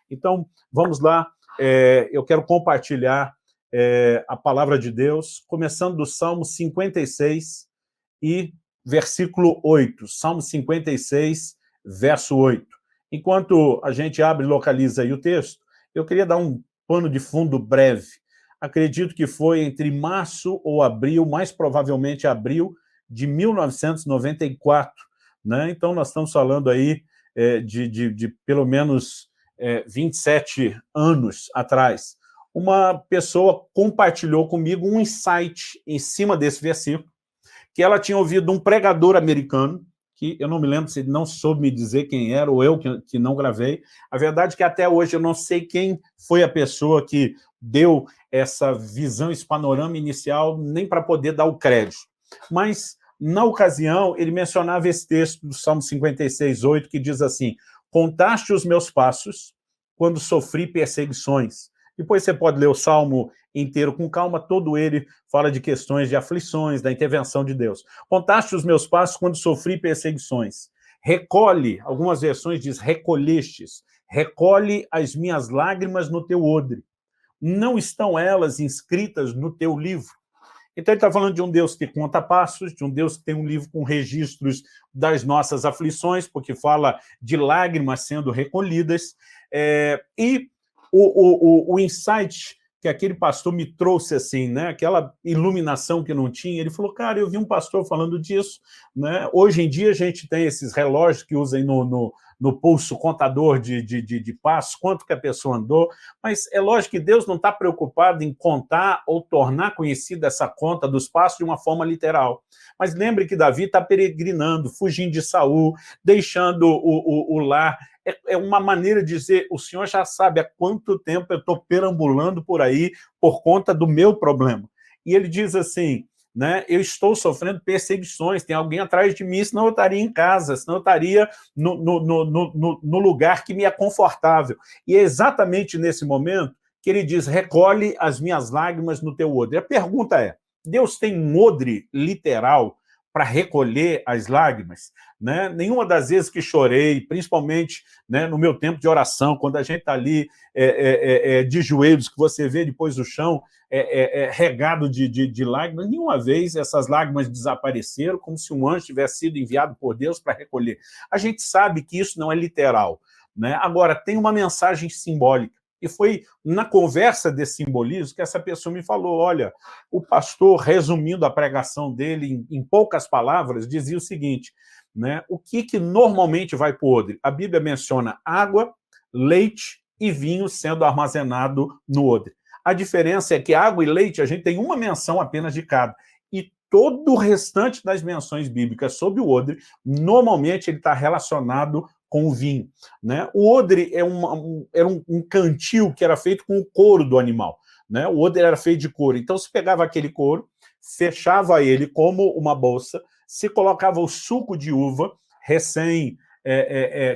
Então, vamos lá, eu quero compartilhar a palavra de Deus, começando do Salmo 56 e versículo 8. Salmo 56, verso 8. Enquanto a gente abre e localiza aí o texto, eu queria dar um pano de fundo breve. Acredito que foi entre março ou abril, mais provavelmente abril de 1994, né? Então, nós estamos falando aí de pelo menos 27 anos atrás. Uma pessoa compartilhou comigo um insight em cima desse versículo, que ela tinha ouvido um pregador americano, que eu não me lembro se ele não soube me dizer quem era, ou eu que não gravei. A verdade é que até hoje eu não sei quem foi a pessoa que deu essa visão, esse panorama inicial, nem para poder dar o crédito. Mas, na ocasião, ele mencionava esse texto do Salmo 56, 8, que diz assim: contaste os meus passos quando sofri perseguições. Depois você pode ler o Salmo inteiro com calma, todo ele fala de questões de aflições, da intervenção de Deus. Contaste os meus passos quando sofri perseguições. Recolhe, algumas versões diz recolhestes, recolhe as minhas lágrimas no teu odre. Não estão elas inscritas no teu livro? Então ele está falando de um Deus que conta passos, de um Deus que tem um livro com registros das nossas aflições, porque fala de lágrimas sendo recolhidas, e o insight que aquele pastor me trouxe, assim, né, aquela iluminação que não tinha, ele falou, cara, eu vi um pastor falando disso, né? Hoje em dia a gente tem esses relógios que usam no pulso contador de passos, quanto que a pessoa andou, mas é lógico que Deus não está preocupado em contar ou tornar conhecida essa conta dos passos de uma forma literal. Mas lembre que Davi está peregrinando, fugindo de Saul, deixando o lar. É uma maneira de dizer, o senhor já sabe há quanto tempo eu estou perambulando por aí por conta do meu problema. E ele diz assim, né, eu estou sofrendo perseguições, tem alguém atrás de mim, senão eu estaria em casa, senão eu estaria no lugar que me é confortável. E é exatamente nesse momento que ele diz, recolhe as minhas lágrimas no teu odre. A pergunta é, Deus tem um odre literal para recolher as lágrimas? Né? Nenhuma das vezes que chorei, principalmente, né, no meu tempo de oração, quando a gente está ali de joelhos, que você vê depois o chão regado de lágrimas, nenhuma vez essas lágrimas desapareceram, como se um anjo tivesse sido enviado por Deus para recolher. A gente sabe que isso não é literal, né? Agora, tem uma mensagem simbólica. E foi na conversa desse simbolismo que essa pessoa me falou, olha, o pastor, resumindo a pregação dele em poucas palavras, dizia o seguinte, né, o que normalmente vai para o odre? A Bíblia menciona água, leite e vinho sendo armazenado no odre. A diferença é que água e leite, a gente tem uma menção apenas de cada. E todo o restante das menções bíblicas sobre o odre, normalmente ele está relacionado com o vinho, né? O odre era um cantil que era feito com o couro do animal, né? O odre era feito de couro. Então, se pegava aquele couro, fechava ele como uma bolsa, se colocava o suco de uva, recém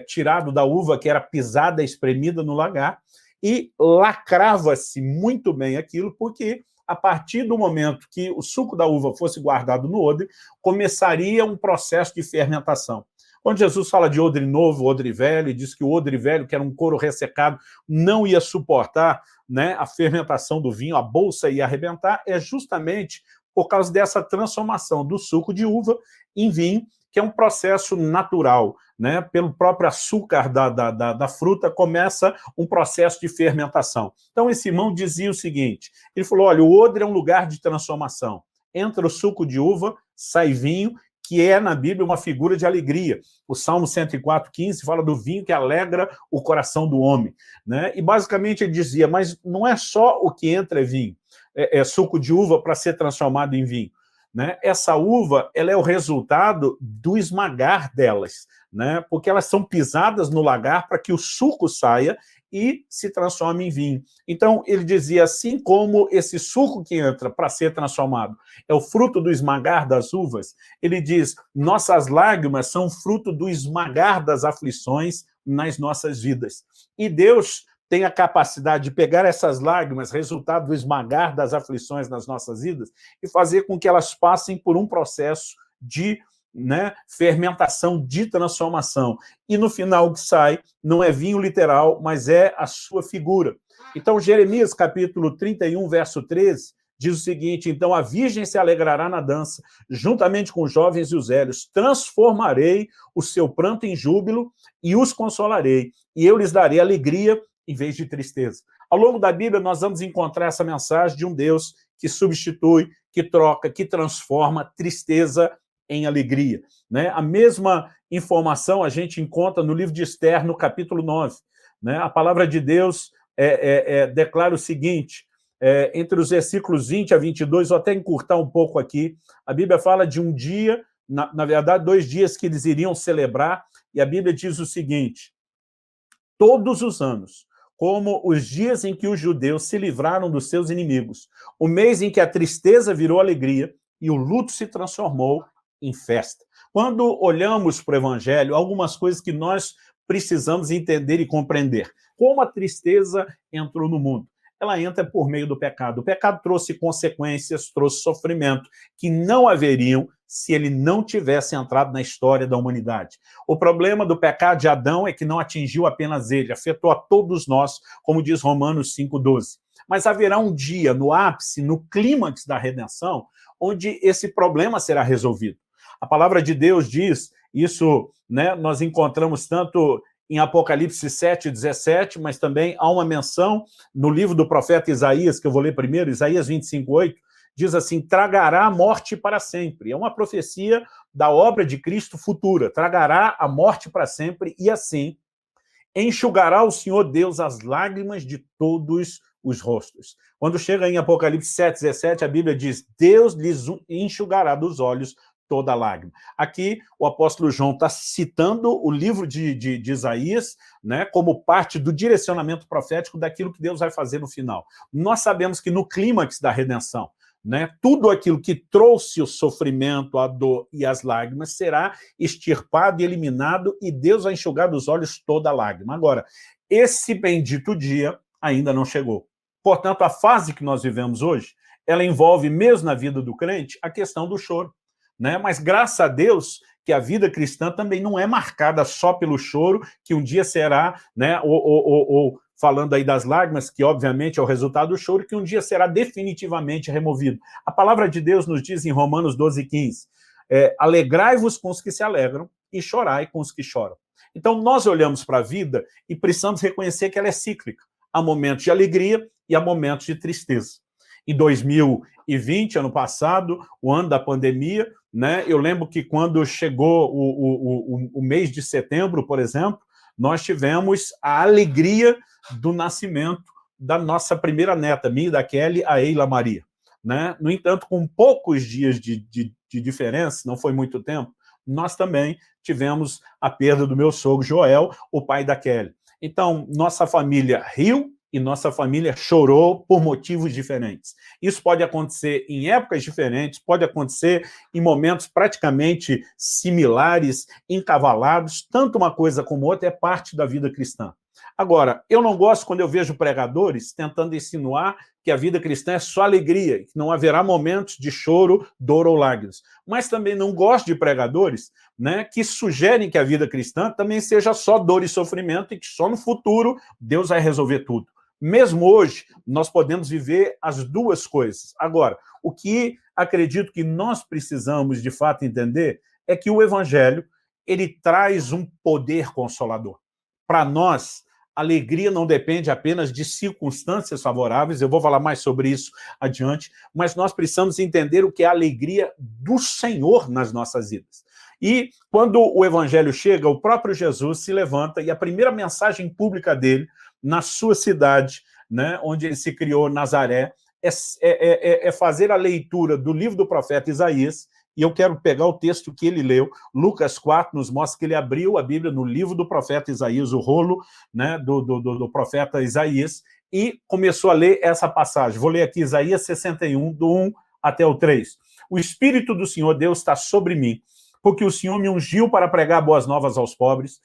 tirado da uva, que era pisada, espremida no lagar, e lacrava-se muito bem aquilo, porque a partir do momento que o suco da uva fosse guardado no odre, começaria um processo de fermentação. Quando Jesus fala de odre novo, odre velho, e diz que o odre velho, que era um couro ressecado, não ia suportar, né, a fermentação do vinho, a bolsa ia arrebentar, é justamente por causa dessa transformação do suco de uva em vinho, que é um processo natural, né? Pelo próprio açúcar da fruta, começa um processo de fermentação. Então, esse irmão dizia o seguinte, ele falou, olha, o odre é um lugar de transformação. Entra o suco de uva, sai vinho, que é, na Bíblia, uma figura de alegria. O Salmo 104:15 fala do vinho que alegra o coração do homem, né? E, basicamente, ele dizia, mas não é só o que entra é vinho, é suco de uva para ser transformado em vinho, né? Essa uva, ela é o resultado do esmagar delas, né? Porque elas são pisadas no lagar para que o suco saia e se transforme em vinho. Então, ele dizia, assim como esse suco que entra para ser transformado é o fruto do esmagar das uvas, ele diz, nossas lágrimas são fruto do esmagar das aflições nas nossas vidas. E Deus tem a capacidade de pegar essas lágrimas, resultado do esmagar das aflições nas nossas vidas, e fazer com que elas passem por um processo de né, fermentação de transformação. E no final o que sai não é vinho literal, mas é a sua figura. Então, Jeremias, capítulo 31, verso 13, diz o seguinte: então a virgem se alegrará na dança, juntamente com os jovens e os velhos, transformarei o seu pranto em júbilo e os consolarei, e eu lhes darei alegria em vez de tristeza. Ao longo da Bíblia, nós vamos encontrar essa mensagem de um Deus que substitui, que troca, que transforma tristeza em alegria, né? A mesma informação a gente encontra no livro de Esther, no capítulo 9. Né? A palavra de Deus declara o seguinte, entre os versículos 20 a 22, vou até encurtar um pouco aqui, a Bíblia fala de um dia, na verdade, 2 dias que eles iriam celebrar, e a Bíblia diz o seguinte: todos os anos, como os dias em que os judeus se livraram dos seus inimigos, o mês em que a tristeza virou alegria e o luto se transformou em festa. Quando olhamos para o Evangelho, algumas coisas que nós precisamos entender e compreender. Como a tristeza entrou no mundo? Ela entra por meio do pecado. O pecado trouxe consequências, trouxe sofrimento, que não haveriam se ele não tivesse entrado na história da humanidade. O problema do pecado de Adão é que não atingiu apenas ele, afetou a todos nós, como diz Romanos 5,12. Mas haverá um dia, no ápice, no clímax da redenção, onde esse problema será resolvido. A palavra de Deus diz, isso, né, nós encontramos tanto em Apocalipse 7:17, mas também há uma menção no livro do profeta Isaías, que eu vou ler primeiro, Isaías 25:8, diz assim: tragará a morte para sempre. É uma profecia da obra de Cristo futura. Tragará a morte para sempre e assim enxugará o Senhor Deus as lágrimas de todos os rostos. Quando chega em Apocalipse 7:17, a Bíblia diz: Deus lhes enxugará dos olhos toda lágrima. Aqui o apóstolo João está citando o livro de Isaías, né, como parte do direcionamento profético daquilo que Deus vai fazer no final. Nós sabemos que no clímax da redenção, né, tudo aquilo que trouxe o sofrimento, a dor e as lágrimas será extirpado e eliminado, e Deus vai enxugar dos olhos toda lágrima. Agora, esse bendito dia ainda não chegou. Portanto, a fase que nós vivemos hoje, ela envolve, mesmo na vida do crente, a questão do choro. Né? Mas graças a Deus que a vida cristã também não é marcada só pelo choro, que um dia será, né, ou falando aí das lágrimas, que obviamente é o resultado do choro, que um dia será definitivamente removido. A palavra de Deus nos diz em Romanos 12:15, alegrai-vos com os que se alegram e chorai com os que choram. Então nós olhamos para a vida e precisamos reconhecer que ela é cíclica. Há momentos de alegria e há momentos de tristeza. Em 2020, ano passado, o ano da pandemia, né, eu lembro que quando chegou o mês de setembro, por exemplo, nós tivemos a alegria do nascimento da nossa primeira neta, minha e da Kelly, a Eila Maria. Né? No entanto, com poucos dias de diferença, não foi muito tempo, nós também tivemos a perda do meu sogro Joel, o pai da Kelly. Então, nossa família riu e nossa família chorou por motivos diferentes. Isso pode acontecer em épocas diferentes, pode acontecer em momentos praticamente similares, encavalados, tanto uma coisa como outra é parte da vida cristã. Agora, eu não gosto quando eu vejo pregadores tentando insinuar que a vida cristã é só alegria, que não haverá momentos de choro, dor ou lágrimas. Mas também não gosto de pregadores, né, que sugerem que a vida cristã também seja só dor e sofrimento e que só no futuro Deus vai resolver tudo. Mesmo hoje, nós podemos viver as duas coisas. Agora, o que acredito que nós precisamos, de fato, entender é que o Evangelho, ele traz um poder consolador. Para nós, a alegria não depende apenas de circunstâncias favoráveis, eu vou falar mais sobre isso adiante, mas nós precisamos entender o que é a alegria do Senhor nas nossas vidas. E quando o Evangelho chega, o próprio Jesus se levanta e a primeira mensagem pública dele, na sua cidade, né, onde ele se criou, Nazaré, é fazer a leitura do livro do profeta Isaías, e eu quero pegar o texto que ele leu, Lucas 4, nos mostra que ele abriu a Bíblia no livro do profeta Isaías, o rolo, né, do profeta Isaías, e começou a ler essa passagem. Vou ler aqui Isaías 61, do 1 até o 3. O Espírito do Senhor Deus está sobre mim, porque o Senhor me ungiu para pregar boas novas aos pobres,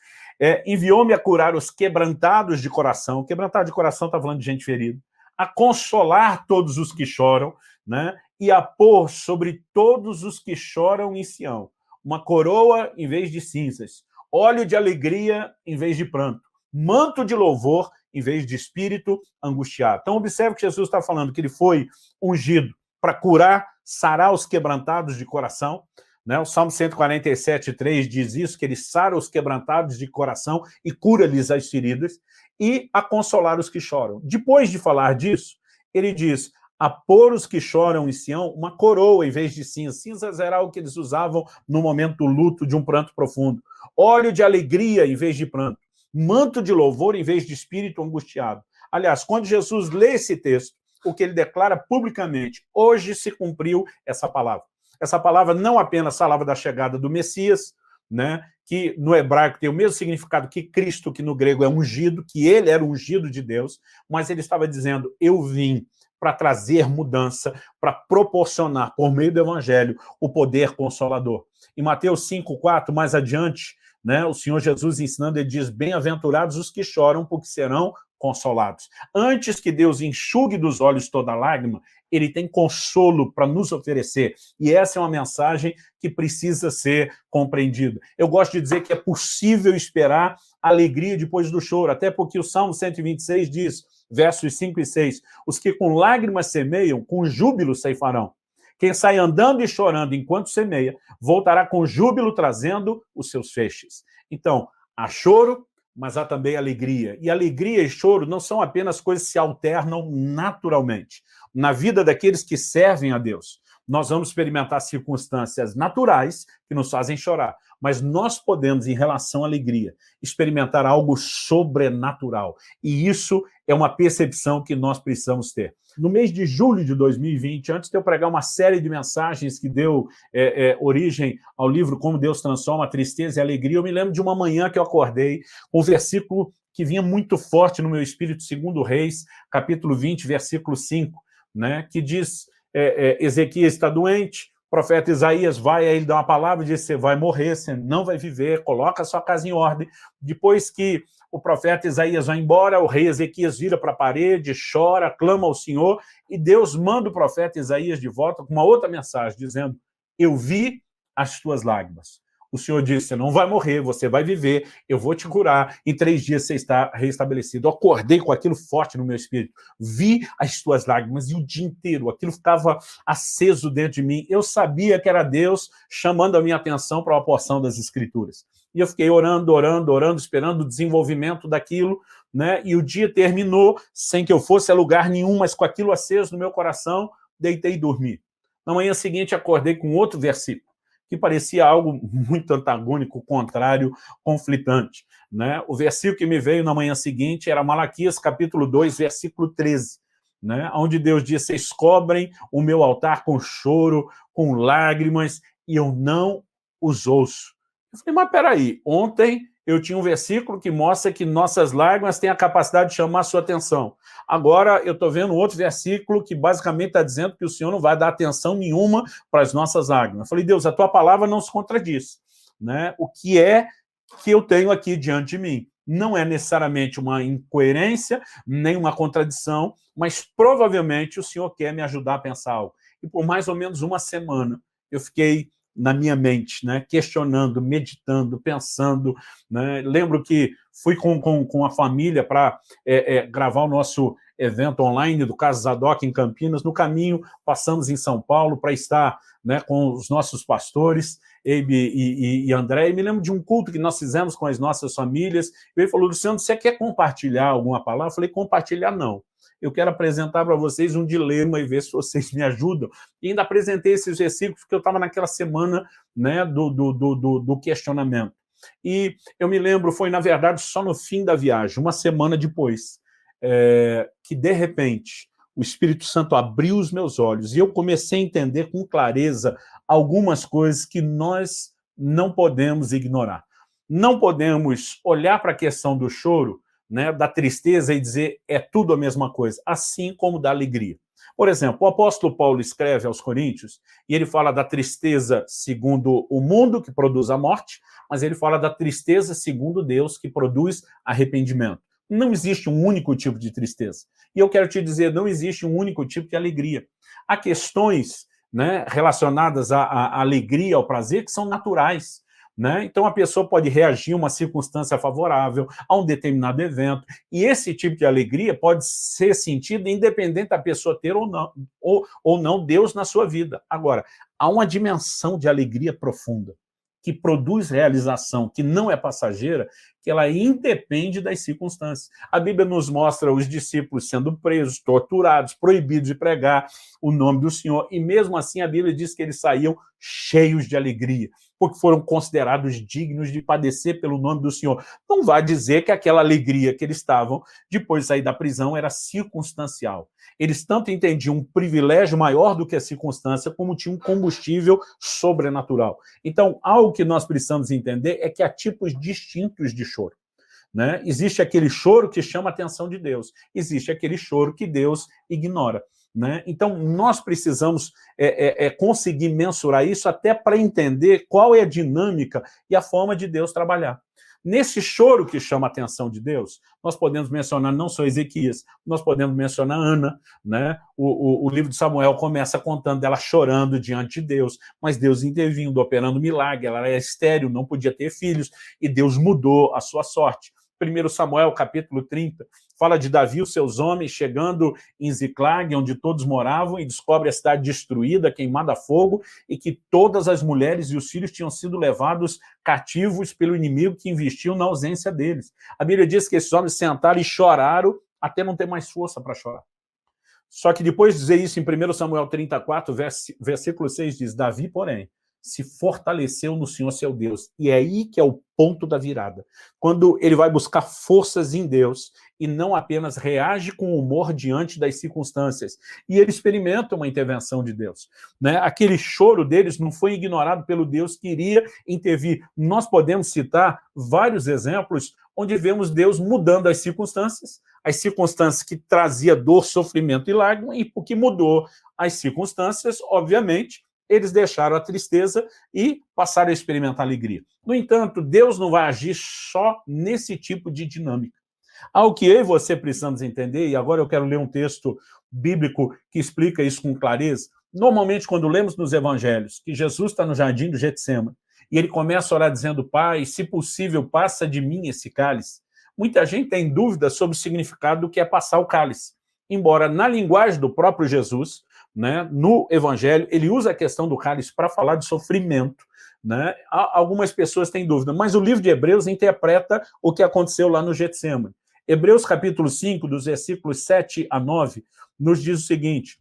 enviou-me a curar os quebrantados de coração. Quebrantado de coração está falando de gente ferida. A consolar todos os que choram, né? E a pôr sobre todos os que choram em Sião uma coroa em vez de cinzas, óleo de alegria em vez de pranto, manto de louvor em vez de espírito angustiado. Então, observe que Jesus está falando que ele foi ungido para curar, sarar os quebrantados de coração, né? O Salmo 147:3 diz isso, que ele sara os quebrantados de coração e cura-lhes as feridas, e a consolar os que choram. Depois de falar disso, ele diz: a pôr os que choram em Sião uma coroa em vez de cinzas. Cinzas era algo que eles usavam no momento do luto, de um pranto profundo. Óleo de alegria em vez de pranto. Manto de louvor em vez de espírito angustiado. Aliás, quando Jesus lê esse texto, o que ele declara publicamente: hoje se cumpriu essa palavra. Essa palavra não apenas falava da chegada do Messias, né, que no hebraico tem o mesmo significado que Cristo, que no grego é ungido, que ele era ungido de Deus, mas ele estava dizendo: eu vim para trazer mudança, para proporcionar, por meio do evangelho, o poder consolador. Em Mateus 5:4, mais adiante, né, o Senhor Jesus ensinando, ele diz: bem-aventurados os que choram, porque serão consolados. Antes que Deus enxugue dos olhos toda lágrima, ele tem consolo para nos oferecer. E essa é uma mensagem que precisa ser compreendida. Eu gosto de dizer que é possível esperar alegria depois do choro, até porque o Salmo 126 diz, versos 5 e 6, os que com lágrimas semeiam, com júbilo ceifarão. Quem sai andando e chorando enquanto semeia, voltará com júbilo trazendo os seus feixes. Então, há choro, mas há também alegria. E alegria e choro não são apenas coisas que se alternam naturalmente. Na vida daqueles que servem a Deus, nós vamos experimentar circunstâncias naturais que nos fazem chorar, mas nós podemos, em relação à alegria, experimentar algo sobrenatural. E isso é uma percepção que nós precisamos ter. No mês de julho de 2020, antes de eu pregar uma série de mensagens que deu origem ao livro Como Deus Transforma a Tristeza e a Alegria, eu me lembro de uma manhã que eu acordei com um versículo que vinha muito forte no meu espírito, 2 Reis, capítulo 20, versículo 5, né, que diz, Ezequias está doente, o profeta Isaías vai, aí ele dá uma palavra e diz: você vai morrer, você não vai viver, coloca a sua casa em ordem. Depois que o profeta Isaías vai embora, o rei Ezequias vira para a parede, chora, clama ao Senhor, e Deus manda o profeta Isaías de volta com uma outra mensagem, dizendo: eu vi as tuas lágrimas. O Senhor disse: você não vai morrer, você vai viver, eu vou te curar, em 3 dias você está restabelecido. Eu acordei com aquilo forte no meu espírito, vi as tuas lágrimas, e o dia inteiro aquilo ficava aceso dentro de mim. Eu sabia que era Deus chamando a minha atenção para uma porção das Escrituras. E eu fiquei orando, esperando o desenvolvimento daquilo, né? E o dia terminou sem que eu fosse a lugar nenhum, mas com aquilo aceso no meu coração, deitei e dormi. Na manhã seguinte, acordei com outro versículo, que parecia algo muito antagônico, contrário, conflitante, né? O versículo que me veio na manhã seguinte era Malaquias, capítulo 2, versículo 13, né? Onde Deus diz: vocês cobrem o meu altar com choro, com lágrimas, e eu não os ouço. Eu falei: mas peraí, ontem eu tinha um versículo que mostra que nossas lágrimas têm a capacidade de chamar a sua atenção. Agora eu estou vendo outro versículo que basicamente está dizendo que o Senhor não vai dar atenção nenhuma para as nossas lágrimas. Eu falei: Deus, a tua palavra não se contradiz, né? O que é que eu tenho aqui diante de mim? Não é necessariamente uma incoerência, nem uma contradição, mas provavelmente o Senhor quer me ajudar a pensar algo. E por mais ou menos uma semana eu fiquei na minha mente, né, questionando, meditando, pensando, né? Lembro que fui com a família para gravar o nosso evento online do Casa Zadok em Campinas. No caminho, passamos em São Paulo para estar, né, com os nossos pastores, Eibe e André, e me lembro de um culto que nós fizemos com as nossas famílias. Ele falou: Luciano, você quer compartilhar alguma palavra? Eu falei: compartilhar não. Eu quero apresentar para vocês um dilema e ver se vocês me ajudam. E ainda apresentei esses versículos porque eu estava naquela semana, né, do questionamento. E eu me lembro, foi na verdade só no fim da viagem, uma semana depois, que de repente o Espírito Santo abriu os meus olhos e eu comecei a entender com clareza algumas coisas que nós não podemos ignorar. Não podemos olhar para a questão do choro, né, da tristeza e dizer é tudo a mesma coisa, assim como da alegria. Por exemplo, o apóstolo Paulo escreve aos Coríntios e ele fala da tristeza segundo o mundo, que produz a morte, mas ele fala da tristeza segundo Deus, que produz arrependimento. Não existe um único tipo de tristeza. E eu quero te dizer, não existe um único tipo de alegria. Há questões, né, relacionadas à alegria, ao prazer, que são naturais. Né? Então, a pessoa pode reagir a uma circunstância favorável, a um determinado evento, e esse tipo de alegria pode ser sentido independente da pessoa ter ou não Deus na sua vida. Agora, há uma dimensão de alegria profunda, que produz realização, que não é passageira, que ela independe das circunstâncias. A Bíblia nos mostra os discípulos sendo presos, torturados, proibidos de pregar o nome do Senhor, e mesmo assim a Bíblia diz que eles saíam cheios de alegria, porque foram considerados dignos de padecer pelo nome do Senhor. Não vai dizer que aquela alegria que eles estavam depois de sair da prisão era circunstancial. Eles tanto entendiam um privilégio maior do que a circunstância, como tinham um combustível sobrenatural. Então, algo que nós precisamos entender é que há tipos distintos de choro. Né? Existe aquele choro que chama a atenção de Deus, existe aquele choro que Deus ignora. Né? Então, nós precisamos conseguir mensurar isso até para entender qual é a dinâmica e a forma de Deus trabalhar. Nesse choro que chama a atenção de Deus, nós podemos mencionar não só Ezequias, nós podemos mencionar Ana, né? O livro de Samuel começa contando dela chorando diante de Deus, mas Deus intervindo, operando milagre, ela era estéril, não podia ter filhos, e Deus mudou a sua sorte. 1 Samuel, capítulo 30, fala de Davi e os seus homens chegando em Ziclag, onde todos moravam, e descobre a cidade destruída, queimada a fogo, e que todas as mulheres e os filhos tinham sido levados cativos pelo inimigo que investiu na ausência deles. A Bíblia diz que esses homens sentaram e choraram até não ter mais força para chorar. Só que depois de dizer isso em 1 Samuel 34, versículo 6, diz, Davi, porém, se fortaleceu no Senhor seu Deus. E é aí que é o ponto da virada. Quando ele vai buscar forças em Deus e não apenas reage com humor diante das circunstâncias. E ele experimenta uma intervenção de Deus. Né? Aquele choro deles não foi ignorado pelo Deus que iria intervir. Nós podemos citar vários exemplos onde vemos Deus mudando as circunstâncias que trazia dor, sofrimento e lágrima, e porque mudou as circunstâncias, obviamente, eles deixaram a tristeza e passaram a experimentar alegria. No entanto, Deus não vai agir só nesse tipo de dinâmica. Algo que eu e você precisamos entender, e agora eu quero ler um texto bíblico que explica isso com clareza. Normalmente, quando lemos nos evangelhos que Jesus está no jardim do Getsêmani, e ele começa a orar dizendo, Pai, se possível, passa de mim esse cálice. Muita gente tem dúvida sobre o significado do que é passar o cálice. Embora, na linguagem do próprio Jesus, né, no Evangelho, ele usa a questão do cálice para falar de sofrimento. Né? Algumas pessoas têm dúvida, mas o livro de Hebreus interpreta o que aconteceu lá no Getsêmani. Hebreus capítulo 5, dos versículos 7 a 9, nos diz o seguinte,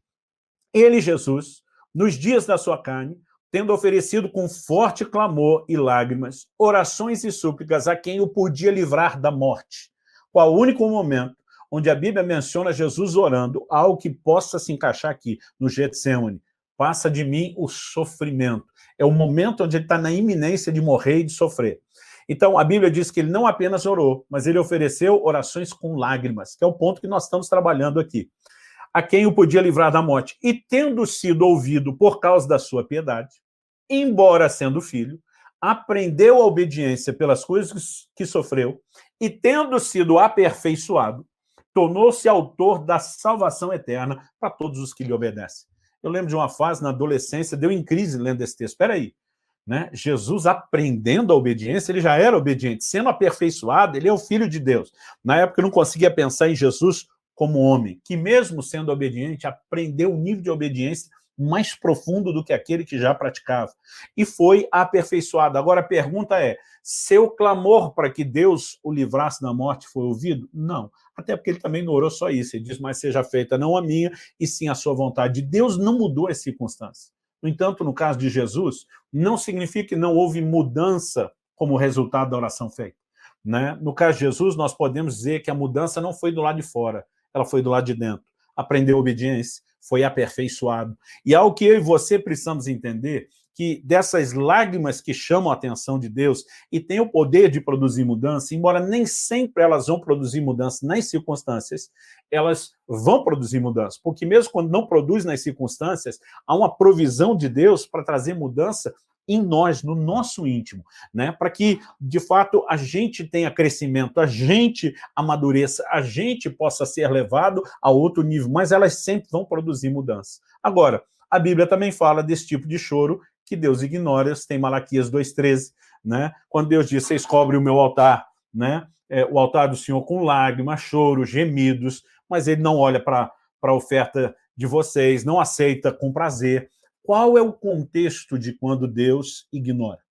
ele, Jesus, nos dias da sua carne, tendo oferecido com forte clamor e lágrimas, orações e súplicas a quem o podia livrar da morte. Qual o único momento onde a Bíblia menciona Jesus orando, algo que possa se encaixar aqui, no Getsêmani. Passa de mim o sofrimento. É o momento onde ele está na iminência de morrer e de sofrer. Então, a Bíblia diz que ele não apenas orou, mas ele ofereceu orações com lágrimas, que é o ponto que nós estamos trabalhando aqui. A quem o podia livrar da morte. E tendo sido ouvido por causa da sua piedade, embora sendo filho, aprendeu a obediência pelas coisas que sofreu, e tendo sido aperfeiçoado, tornou-se autor da salvação eterna para todos os que lhe obedecem. Eu lembro de uma fase na adolescência, deu em crise lendo esse texto. Espera aí, né? Jesus aprendendo a obediência, ele já era obediente. Sendo aperfeiçoado, ele é o Filho de Deus. Na época eu não conseguia pensar em Jesus como homem, que mesmo sendo obediente, aprendeu um nível de obediência mais profundo do que aquele que já praticava. E foi aperfeiçoado. Agora a pergunta é, seu clamor para que Deus o livrasse da morte foi ouvido? Não. Até porque ele também não orou só isso. Ele diz, mas seja feita não a minha, e sim a sua vontade. Deus não mudou as circunstâncias. No entanto, no caso de Jesus, não significa que não houve mudança como resultado da oração feita. Né? No caso de Jesus, nós podemos dizer que a mudança não foi do lado de fora, ela foi do lado de dentro. Aprendeu obediência, foi aperfeiçoado. E algo que eu e você precisamos entender, que dessas lágrimas que chamam a atenção de Deus e têm o poder de produzir mudança, embora nem sempre elas vão produzir mudança nas circunstâncias, elas vão produzir mudança. Porque mesmo quando não produz nas circunstâncias, há uma provisão de Deus para trazer mudança em nós, no nosso íntimo, né? Para que, de fato, a gente tenha crescimento, a gente amadureça, a gente possa ser levado a outro nível, mas elas sempre vão produzir mudança. Agora, A Bíblia também fala desse tipo de choro que Deus ignora. Tem Malaquias 2,13, né? Quando Deus diz, vocês cobrem o meu altar, né? O altar do Senhor com lágrimas, choro, gemidos, mas ele não olha para a oferta de vocês, não aceita com prazer. Qual é o contexto de quando Deus ignora?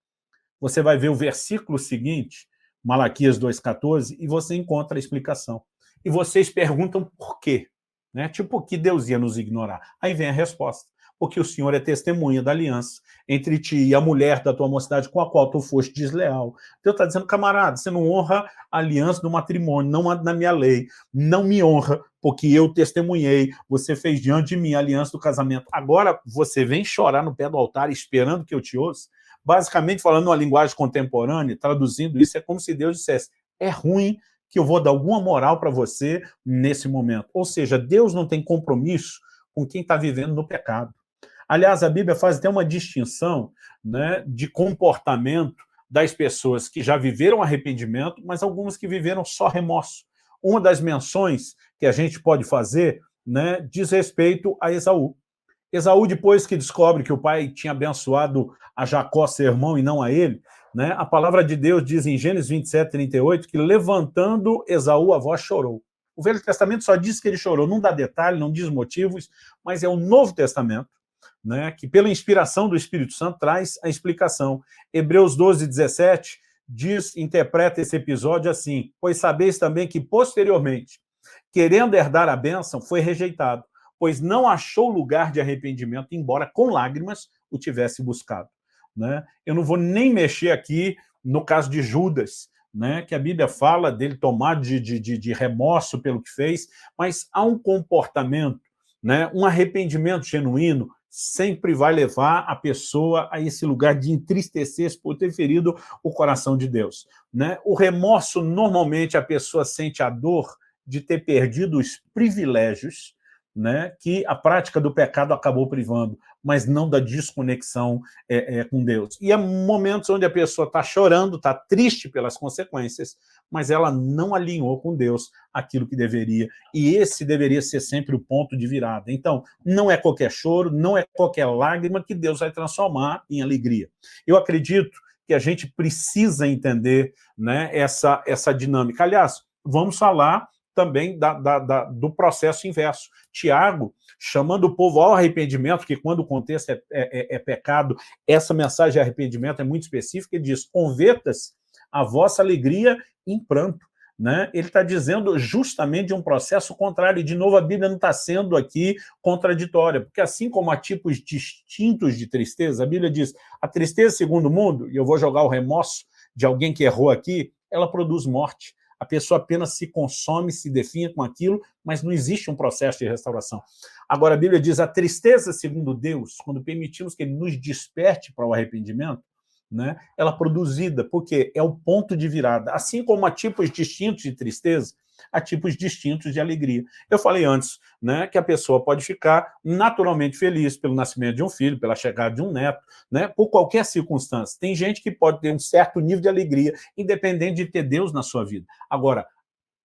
Você vai ver o versículo seguinte, Malaquias 2,14, e você encontra a explicação. E vocês perguntam por quê? Né? Tipo, por que Deus ia nos ignorar? Aí vem a resposta. Porque o Senhor é testemunha da aliança entre ti e a mulher da tua mocidade com a qual tu foste desleal. Deus está dizendo, camarada, você não honra a aliança do matrimônio, não na minha lei, não me honra, porque eu testemunhei, você fez diante de mim a aliança do casamento. Agora você vem chorar no pé do altar esperando que eu te ouça? Basicamente, falando uma linguagem contemporânea, traduzindo isso, é como se Deus dissesse, é ruim que eu vou dar alguma moral para você nesse momento. Ou seja, Deus não tem compromisso com quem está vivendo no pecado. Aliás, a Bíblia faz até uma distinção, né, de comportamento das pessoas que já viveram arrependimento, mas algumas que viveram só remorso. Uma das menções que a gente pode fazer, né, diz respeito a Esaú. Esaú, depois que descobre que o pai tinha abençoado a Jacó, seu irmão, e não a ele, né, a palavra de Deus diz em Gênesis 27:38 que levantando Esaú, a voz chorou. O Velho Testamento só diz que ele chorou, não dá detalhe, não diz motivos, mas é o Novo Testamento, né, que pela inspiração do Espírito Santo traz a explicação. Hebreus 12:17 diz, interpreta esse episódio assim, pois sabeis também que posteriormente, querendo herdar a bênção, foi rejeitado, pois não achou lugar de arrependimento, embora com lágrimas o tivesse buscado. Né? Eu não vou nem mexer aqui no caso de Judas, né, que a Bíblia fala dele tomar de remorso pelo que fez, mas há um comportamento, né, um arrependimento genuíno, sempre vai levar a pessoa a esse lugar de entristecer-se por ter ferido o coração de Deus. Né? O remorso, normalmente, a pessoa sente a dor de ter perdido os privilégios, né, que a prática do pecado acabou privando, mas não da desconexão com Deus. E há momentos onde a pessoa está chorando, está triste pelas consequências, mas ela não alinhou com Deus aquilo que deveria, e esse deveria ser sempre o ponto de virada. Então, não é qualquer choro, não é qualquer lágrima que Deus vai transformar em alegria. Eu acredito que a gente precisa entender, né, essa dinâmica. Aliás, vamos falar também do processo inverso. Tiago, chamando o povo ao arrependimento, que quando o contexto é pecado, essa mensagem de arrependimento é muito específica, ele diz, converta-se a vossa alegria em pranto. Né? Ele está dizendo justamente de um processo contrário, e de novo a Bíblia não está sendo aqui contraditória, porque assim como há tipos distintos de tristeza, a Bíblia diz, a tristeza segundo o mundo, e eu vou jogar o remorso de alguém que errou aqui, ela produz morte. A pessoa apenas se consome, se define com aquilo, mas não existe um processo de restauração. Agora, a Bíblia diz, a tristeza, segundo Deus, quando permitimos que ele nos desperte para o arrependimento, né, ela é produzida, porque é o ponto de virada. Assim como há tipos distintos de tristeza, há tipos distintos de alegria. Eu falei antes, né, que a pessoa pode ficar naturalmente feliz pelo nascimento de um filho, pela chegada de um neto, né, por qualquer circunstância. Tem gente que pode ter um certo nível de alegria, independente de ter Deus na sua vida. Agora,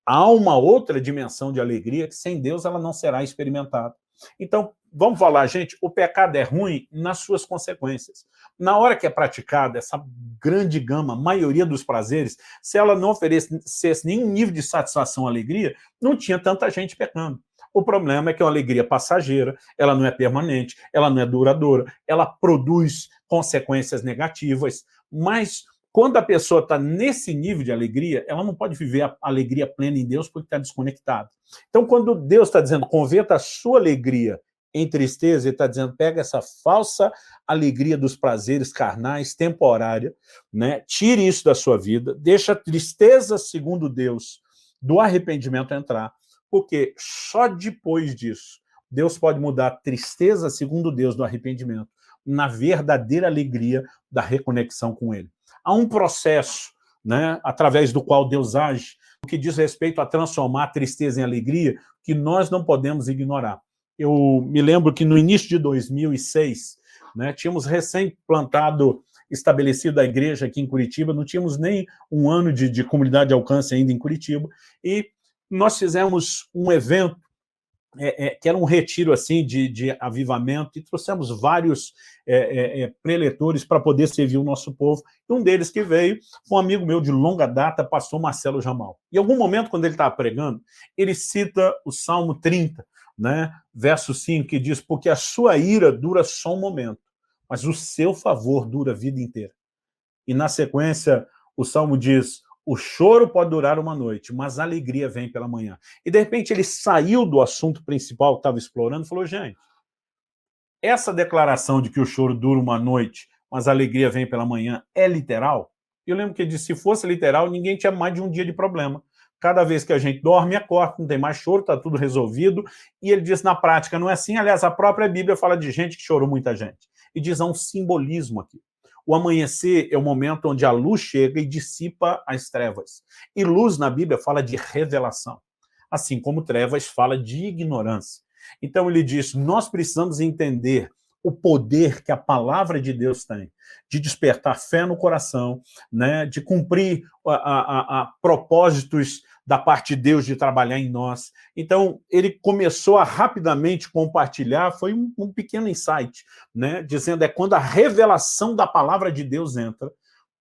há uma outra dimensão de alegria que sem Deus ela não será experimentada. Então, vamos falar, gente, o pecado é ruim nas suas consequências. Na hora que é praticada essa grande gama, a maioria dos prazeres, se ela não oferecesse nenhum nível de satisfação ou alegria, não tinha tanta gente pecando. O problema é que é uma alegria passageira, ela não é permanente, ela não é duradoura, ela produz consequências negativas, mas quando a pessoa está nesse nível de alegria, ela não pode viver a alegria plena em Deus porque está desconectada. Então, quando Deus está dizendo, converta a sua alegria em tristeza, ele está dizendo, pega essa falsa alegria dos prazeres carnais, temporária, né? Tire isso da sua vida, deixa a tristeza, segundo Deus, do arrependimento entrar, porque só depois disso, Deus pode mudar a tristeza, segundo Deus, do arrependimento, na verdadeira alegria da reconexão com Ele. Há um processo, né, através do qual Deus age, o que diz respeito a transformar a tristeza em alegria, que nós não podemos ignorar. Eu me lembro que no início de 2006, né, tínhamos recém-plantado, estabelecido a igreja aqui em Curitiba, não tínhamos nem um ano de comunidade de alcance ainda em Curitiba, e nós fizemos um evento que era um retiro assim de avivamento, e trouxemos vários preletores para poder servir o nosso povo. E um deles que veio foi um amigo meu de longa data, pastor Marcelo Jamal. Em algum momento, quando ele estava pregando, ele cita o Salmo 30, né, verso 5, que diz: porque a sua ira dura só um momento, mas o seu favor dura a vida inteira. E na sequência, o Salmo diz: o choro pode durar uma noite, mas a alegria vem pela manhã. E de repente ele saiu do assunto principal que estava explorando e falou: gente, essa declaração de que o choro dura uma noite, mas a alegria vem pela manhã, é literal? Eu lembro que ele disse: se fosse literal, ninguém tinha mais de um dia de problema. Cada vez que a gente dorme e acorda, não tem mais choro, está tudo resolvido. E ele diz: na prática não é assim. Aliás, a própria Bíblia fala de gente que chorou muita gente. E diz: há um simbolismo aqui. O amanhecer é o momento onde a luz chega e dissipa as trevas. E luz na Bíblia fala de revelação, assim como trevas fala de ignorância. Então ele diz: nós precisamos entender o poder que a palavra de Deus tem de despertar fé no coração, né, de cumprir propósitos da parte de Deus de trabalhar em nós. Então, ele começou a rapidamente compartilhar, foi um pequeno insight, né, dizendo: é quando a revelação da palavra de Deus entra,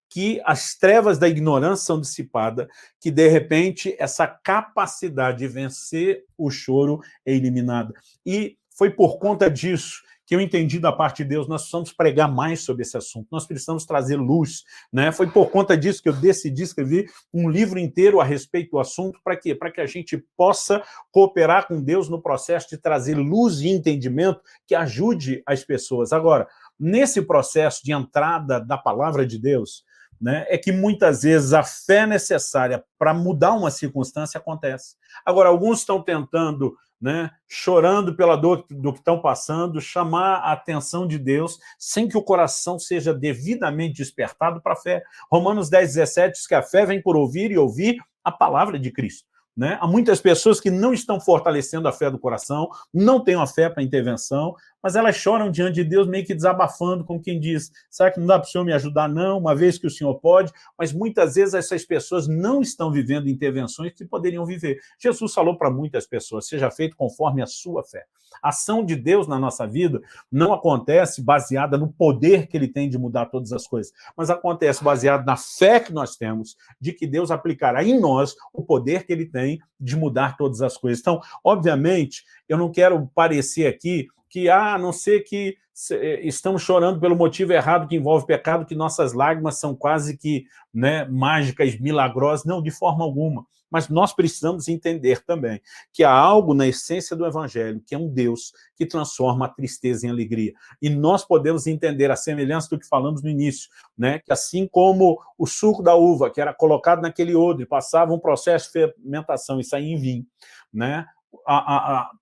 que as trevas da ignorância são dissipadas, que, de repente, essa capacidade de vencer o choro é eliminada. E foi por conta disso que eu entendi da parte de Deus: nós precisamos pregar mais sobre esse assunto, nós precisamos trazer luz, né? Foi por conta disso que eu decidi escrever um livro inteiro a respeito do assunto. Para quê? Para que a gente possa cooperar com Deus no processo de trazer luz e entendimento que ajude as pessoas. Agora, nesse processo de entrada da palavra de Deus, né, é que muitas vezes a fé necessária para mudar uma circunstância acontece. Agora, alguns estão tentando, né, chorando pela dor do que estão passando, chamar a atenção de Deus, sem que o coração seja devidamente despertado para a fé. Romanos 10:17 diz que a fé vem por ouvir e ouvir a palavra de Cristo. Né? Há muitas pessoas que não estão fortalecendo a fé do coração, não têm a fé para intervenção, mas elas choram diante de Deus, meio que desabafando, como quem diz: será que não dá para o Senhor me ajudar? Não, uma vez que o Senhor pode. Mas muitas vezes essas pessoas não estão vivendo intervenções que poderiam viver. Jesus falou para muitas pessoas: seja feito conforme a sua fé. A ação de Deus na nossa vida não acontece baseada no poder que ele tem de mudar todas as coisas, mas acontece baseado na fé que nós temos de que Deus aplicará em nós o poder que ele tem de mudar todas as coisas. Então, obviamente, eu não quero parecer aqui que, a não ser que estamos chorando pelo motivo errado que envolve pecado, que nossas lágrimas são quase que, né, mágicas, milagrosas. Não, de forma alguma. Mas nós precisamos entender também que há algo na essência do Evangelho, que é um Deus que transforma a tristeza em alegria. E nós podemos entender a semelhança do que falamos no início, né? Que assim como o suco da uva, que era colocado naquele odre, passava um processo de fermentação e saía em vinho, né?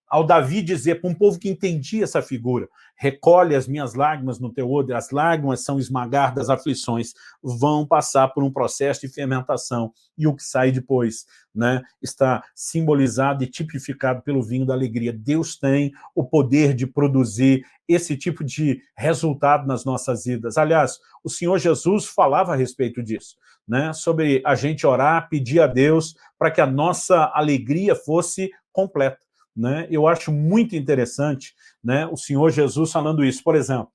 Ao Davi dizer para um povo que entendia essa figura: recolhe as minhas lágrimas no teu odre, as lágrimas são esmagar das aflições, vão passar por um processo de fermentação, e o que sai depois, né, está simbolizado e tipificado pelo vinho da alegria. Deus tem o poder de produzir esse tipo de resultado nas nossas vidas. Aliás, o Senhor Jesus falava a respeito disso, né, sobre a gente orar, pedir a Deus para que a nossa alegria fosse completa. Né? Eu acho muito interessante, né, o Senhor Jesus falando isso. Por exemplo,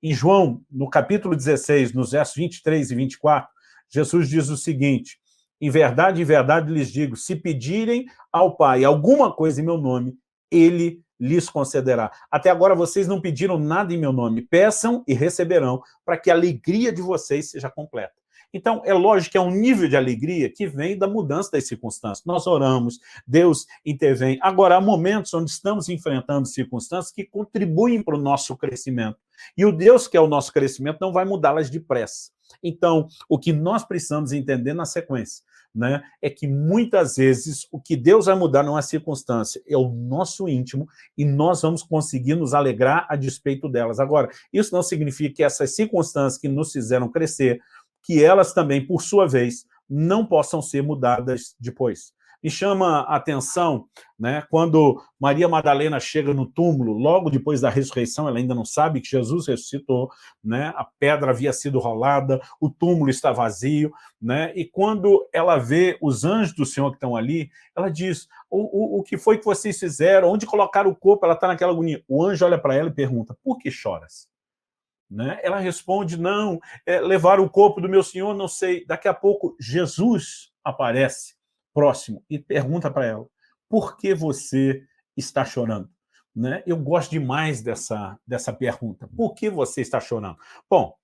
em João, no capítulo 16, nos versos 23 e 24, Jesus diz o seguinte: em verdade, lhes digo, se pedirem ao Pai alguma coisa em meu nome, ele lhes concederá. Até agora vocês não pediram nada em meu nome. Peçam e receberão, para que a alegria de vocês seja completa. Então, é lógico que é um nível de alegria que vem da mudança das circunstâncias. Nós oramos, Deus intervém. Agora, há momentos onde estamos enfrentando circunstâncias que contribuem para o nosso crescimento. E o Deus que é o nosso crescimento não vai mudá-las depressa. Então, o que nós precisamos entender na sequência, né, é que muitas vezes o que Deus vai mudar não é a circunstância, é o nosso íntimo, e nós vamos conseguir nos alegrar a despeito delas. Agora, isso não significa que essas circunstâncias que nos fizeram crescer, que elas também, por sua vez, não possam ser mudadas depois. Me chama a atenção, né, quando Maria Madalena chega no túmulo, logo depois da ressurreição, ela ainda não sabe que Jesus ressuscitou, né, a pedra havia sido rolada, o túmulo está vazio, né, e quando ela vê os anjos do Senhor que estão ali, ela diz, o que foi que vocês fizeram? Onde colocaram o corpo? Ela está naquela agonia. O anjo olha para ela e pergunta, por que choras? Né? Ela responde, não, levaram o corpo do meu Senhor, não sei. Daqui a pouco, Jesus aparece próximo e pergunta para ela, por que você está chorando? Né? Eu gosto demais dessa pergunta. Por que você está chorando? Bom,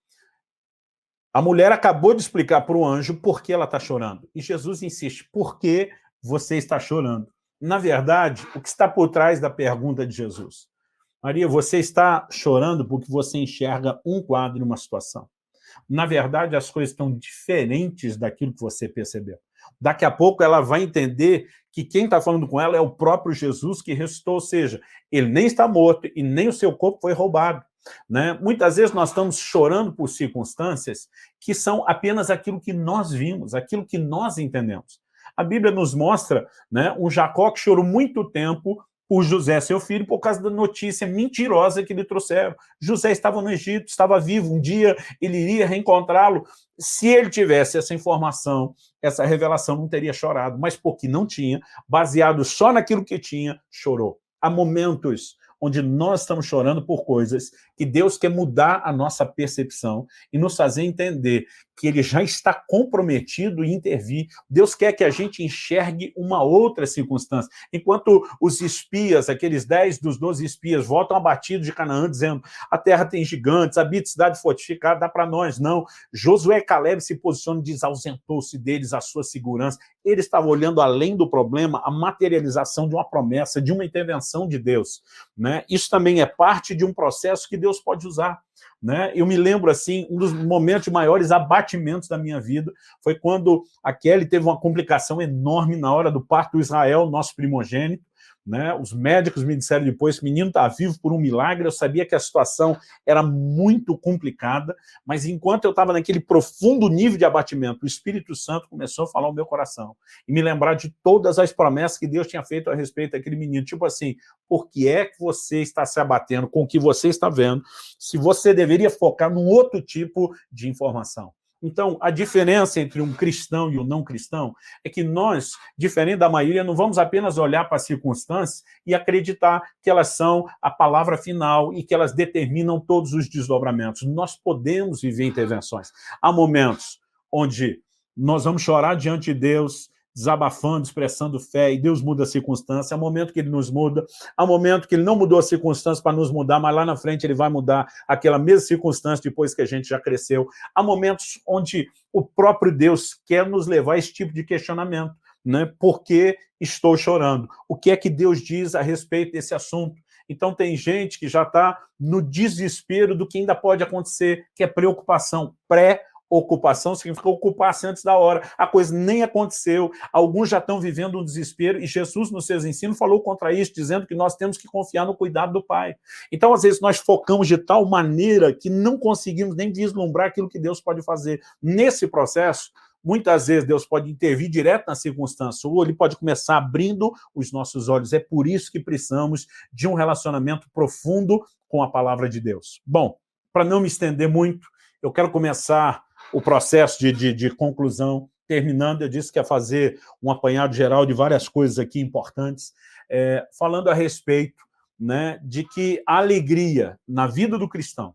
a mulher acabou de explicar para o anjo por que ela está chorando. E Jesus insiste, por que você está chorando? Na verdade, o que está por trás da pergunta de Jesus? Maria, você está chorando porque você enxerga um quadro, uma situação. Na verdade, as coisas estão diferentes daquilo que você percebeu. Daqui a pouco ela vai entender que quem está falando com ela é o próprio Jesus que ressuscitou, ou seja, ele nem está morto e nem o seu corpo foi roubado. Né? Muitas vezes nós estamos chorando por circunstâncias que são apenas aquilo que nós vimos, aquilo que nós entendemos. A Bíblia nos mostra, né, um Jacó que chorou muito tempo por José, seu filho, por causa da notícia mentirosa que lhe trouxeram. José estava no Egito, estava vivo, um dia ele iria reencontrá-lo. Se ele tivesse essa informação, essa revelação, não teria chorado, mas porque não tinha, baseado só naquilo que tinha, chorou. Há momentos onde nós estamos chorando por coisas que Deus quer mudar a nossa percepção e nos fazer entender que ele já está comprometido em intervir. Deus quer que a gente enxergue uma outra circunstância. Enquanto os espias, aqueles 10 dos 12 espias, voltam abatidos de Canaã, dizendo, a terra tem gigantes, habita cidade fortificada, dá para nós, não. Josué e Caleb se posicionam e diz, ausentou-se deles a sua segurança. Ele estava olhando além do problema, a materialização de uma promessa, de uma intervenção de Deus. Né? Isso também é parte de um processo que Deus pode usar. Né? Eu me lembro, assim, um dos momentos de maiores abatimentos da minha vida foi quando a Kelly teve uma complicação enorme na hora do parto do Israel, nosso primogênito. Né? Os médicos me disseram depois que o menino está vivo por um milagre. Eu sabia que a situação era muito complicada, mas enquanto eu estava naquele profundo nível de abatimento, o Espírito Santo começou a falar ao meu coração e me lembrar de todas as promessas que Deus tinha feito a respeito daquele menino. Tipo assim, por que é que você está se abatendo com o que você está vendo, se você deveria focar num outro tipo de informação? Então, a diferença entre um cristão e um não cristão é que nós, diferente da maioria, não vamos apenas olhar para as circunstâncias e acreditar que elas são a palavra final e que elas determinam todos os desdobramentos. Nós podemos viver intervenções. Há momentos onde nós vamos chorar diante de Deus, desabafando, expressando fé, e Deus muda a circunstância. Há momento que ele nos muda, há momento que ele não mudou a circunstância para nos mudar, mas lá na frente ele vai mudar aquela mesma circunstância depois que a gente já cresceu. Há momentos onde o próprio Deus quer nos levar a esse tipo de questionamento. Né? Por que estou chorando? O que é que Deus diz a respeito desse assunto? Então tem gente que já está no desespero do que ainda pode acontecer, que é preocupação, ocupação significa ocupar-se antes da hora. A coisa nem aconteceu. Alguns já estão vivendo um desespero e Jesus, nos seus ensinos, falou contra isso, dizendo que nós temos que confiar no cuidado do Pai. Então, às vezes, nós focamos de tal maneira que não conseguimos nem vislumbrar aquilo que Deus pode fazer. Nesse processo, muitas vezes Deus pode intervir direto na circunstância, ou ele pode começar abrindo os nossos olhos. É por isso que precisamos de um relacionamento profundo com a palavra de Deus. Bom, para não me estender muito, eu quero começar o processo de conclusão, terminando. Eu disse que ia fazer um apanhado geral de várias coisas aqui importantes, falando a respeito, né, de que a alegria na vida do cristão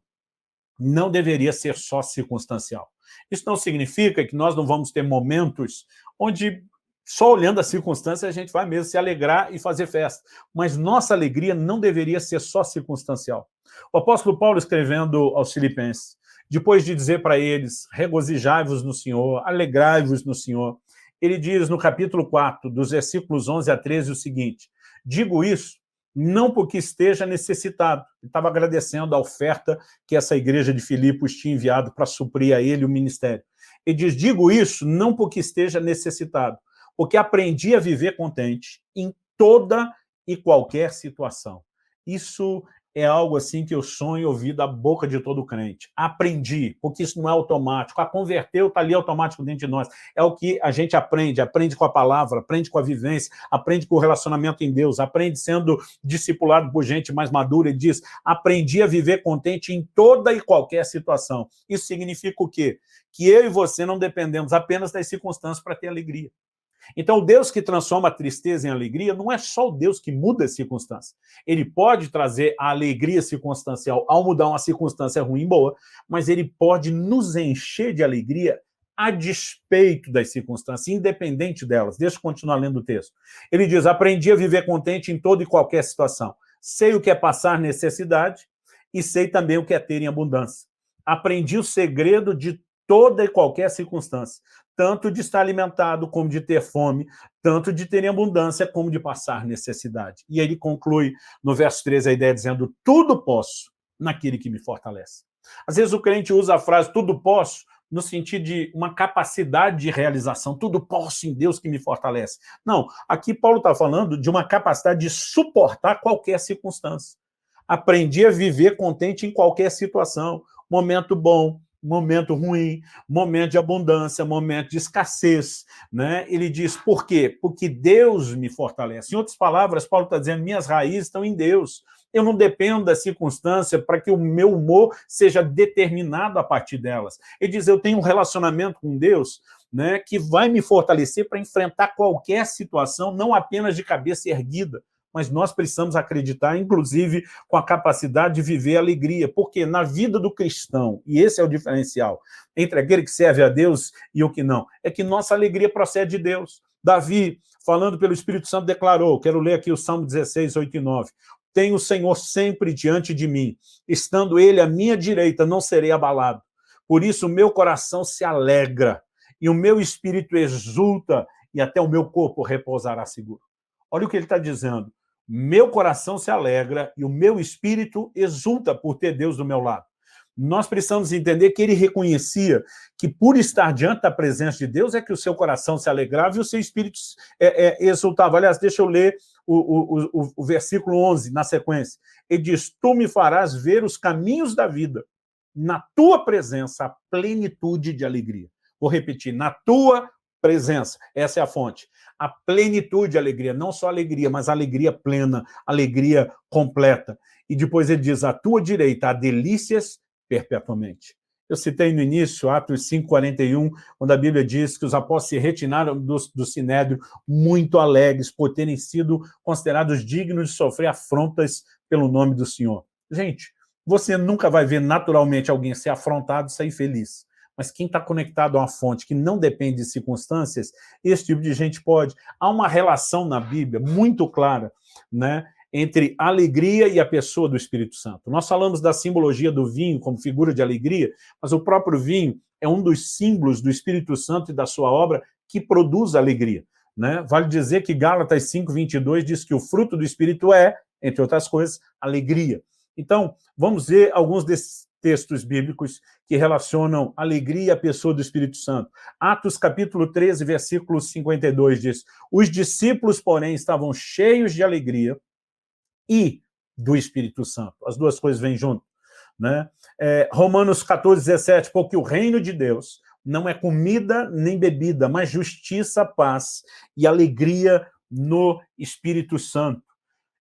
não deveria ser só circunstancial. Isso não significa que nós não vamos ter momentos onde, só olhando a circunstância, a gente vai mesmo se alegrar e fazer festa. Mas nossa alegria não deveria ser só circunstancial. O apóstolo Paulo, escrevendo aos Filipenses, depois de dizer para eles, regozijai-vos no Senhor, alegrai-vos no Senhor, ele diz no capítulo 4, dos versículos 11 a 13, o seguinte, digo isso não porque esteja necessitado. Ele estava agradecendo a oferta que essa igreja de Filipos tinha enviado para suprir a ele o ministério. Ele diz, digo isso não porque esteja necessitado, porque aprendi a viver contente em toda e qualquer situação. Isso é algo assim que eu sonho ouvir da boca de todo crente. Aprendi, porque isso não é automático. A converteu está ali automático dentro de nós. É o que a gente aprende com a palavra, aprende com a vivência, aprende com o relacionamento em Deus, aprende sendo discipulado por gente mais madura e diz, aprendi a viver contente em toda e qualquer situação. Isso significa o quê? Que eu e você não dependemos apenas das circunstâncias para ter alegria. Então, o Deus que transforma a tristeza em alegria não é só o Deus que muda as circunstâncias. Ele pode trazer a alegria circunstancial ao mudar uma circunstância ruim boa, mas ele pode nos encher de alegria a despeito das circunstâncias, independente delas. Deixa eu continuar lendo o texto. Ele diz, aprendi a viver contente em toda e qualquer situação. Sei o que é passar necessidade e sei também o que é ter em abundância. Aprendi o segredo de toda e qualquer circunstância, tanto de estar alimentado como de ter fome, tanto de ter em abundância como de passar necessidade. E aí ele conclui no verso 13 a ideia dizendo, tudo posso naquele que me fortalece. Às vezes o crente usa a frase tudo posso no sentido de uma capacidade de realização, tudo posso em Deus que me fortalece. Não, aqui Paulo está falando de uma capacidade de suportar qualquer circunstância. Aprendi a viver contente em qualquer situação, momento bom, momento ruim, momento de abundância, momento de escassez, né? Ele diz, por quê? Porque Deus me fortalece. Em outras palavras, Paulo está dizendo, minhas raízes estão em Deus. Eu não dependo da circunstância para que o meu humor seja determinado a partir delas. Ele diz, eu tenho um relacionamento com Deus, né, que vai me fortalecer para enfrentar qualquer situação, não apenas de cabeça erguida, mas nós precisamos acreditar, inclusive, com a capacidade de viver a alegria, porque na vida do cristão, e esse é o diferencial, entre aquele que serve a Deus e o que não, é que nossa alegria procede de Deus. Davi, falando pelo Espírito Santo, declarou, quero ler aqui o Salmo 16, 8 e 9, tenho o Senhor sempre diante de mim, estando ele à minha direita, não serei abalado. Por isso o meu coração se alegra, e o meu espírito exulta, e até o meu corpo repousará seguro. Olha o que ele está dizendo. Meu coração se alegra e o meu espírito exulta por ter Deus do meu lado. Nós precisamos entender que ele reconhecia que por estar diante da presença de Deus é que o seu coração se alegrava e o seu espírito exultava. Aliás, deixa eu ler o versículo 11 na sequência. Ele diz, tu me farás ver os caminhos da vida, na tua presença a plenitude de alegria. Vou repetir, na tua presença, essa é a fonte. A plenitude de alegria, não só alegria, mas alegria plena, alegria completa. E depois ele diz, à tua direita há delícias perpetuamente. Eu citei no início, Atos 5:41, quando a Bíblia diz que os apóstolos se retiraram do Sinédrio muito alegres por terem sido considerados dignos de sofrer afrontas pelo nome do Senhor. Gente, você nunca vai ver naturalmente alguém ser afrontado e sair feliz. Mas quem está conectado a uma fonte que não depende de circunstâncias, esse tipo de gente pode. Há uma relação na Bíblia muito clara, né, entre a alegria e a pessoa do Espírito Santo. Nós falamos da simbologia do vinho como figura de alegria, mas o próprio vinho é um dos símbolos do Espírito Santo e da sua obra que produz alegria, né? Vale dizer que Gálatas 5:22 diz que o fruto do Espírito é, entre outras coisas, alegria. Então, vamos ver alguns desses textos bíblicos que relacionam alegria e a pessoa do Espírito Santo. Atos capítulo 13, versículo 52 diz, os discípulos, porém, estavam cheios de alegria e do Espírito Santo. As duas coisas vêm junto, né? Romanos 14:17, porque o reino de Deus não é comida nem bebida, mas justiça, paz e alegria no Espírito Santo.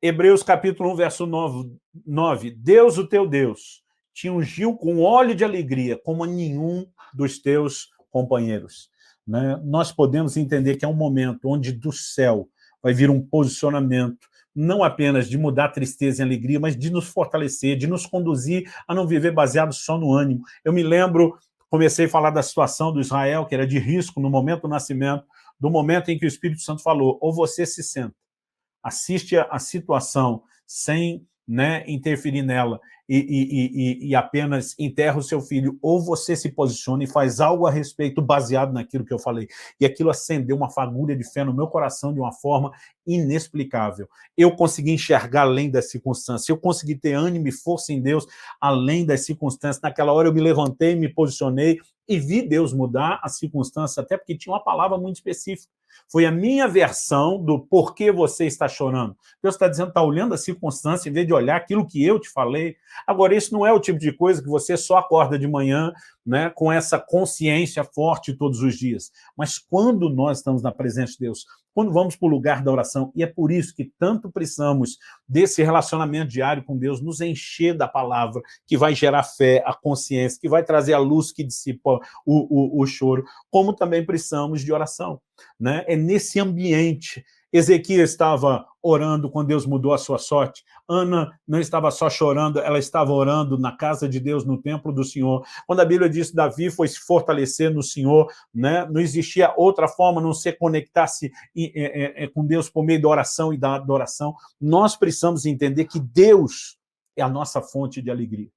Hebreus capítulo 1, verso 9, Deus, o teu Deus, te ungiu com óleo de alegria, como a nenhum dos teus companheiros. Né? Nós podemos entender que é um momento onde do céu vai vir um posicionamento, não apenas de mudar a tristeza em alegria, mas de nos fortalecer, de nos conduzir a não viver baseado só no ânimo. Eu me lembro, comecei a falar da situação do Israel, que era de risco no momento do nascimento, do momento em que o Espírito Santo falou, ou você se senta, assiste a situação sem, né, interferir nela e apenas enterra o seu filho, ou você se posiciona e faz algo a respeito baseado naquilo que eu falei. E aquilo acendeu uma fagulha de fé no meu coração de uma forma inexplicável. Eu consegui enxergar além das circunstâncias, eu consegui ter ânimo e força em Deus além das circunstâncias. Naquela hora eu me levantei, me posicionei e vi Deus mudar a circunstância, até porque tinha uma palavra muito específica. Foi a minha versão do porquê você está chorando. Deus está dizendo, está olhando a circunstância em vez de olhar aquilo que eu te falei. Agora, isso não é o tipo de coisa que você só acorda de manhã, né, com essa consciência forte todos os dias. Mas quando nós estamos na presença de Deus, quando vamos para o lugar da oração, e é por isso que tanto precisamos desse relacionamento diário com Deus, nos encher da palavra, que vai gerar fé, a consciência, que vai trazer a luz que dissipa o choro, como também precisamos de oração, né? É nesse ambiente. Ezequias estava orando quando Deus mudou a sua sorte. Ana não estava só chorando, ela estava orando na casa de Deus, no templo do Senhor. Quando a Bíblia diz que Davi foi se fortalecer no Senhor, né? Não existia outra forma a não ser conectar-se com Deus por meio da oração e da adoração. Nós precisamos entender que Deus é a nossa fonte de alegria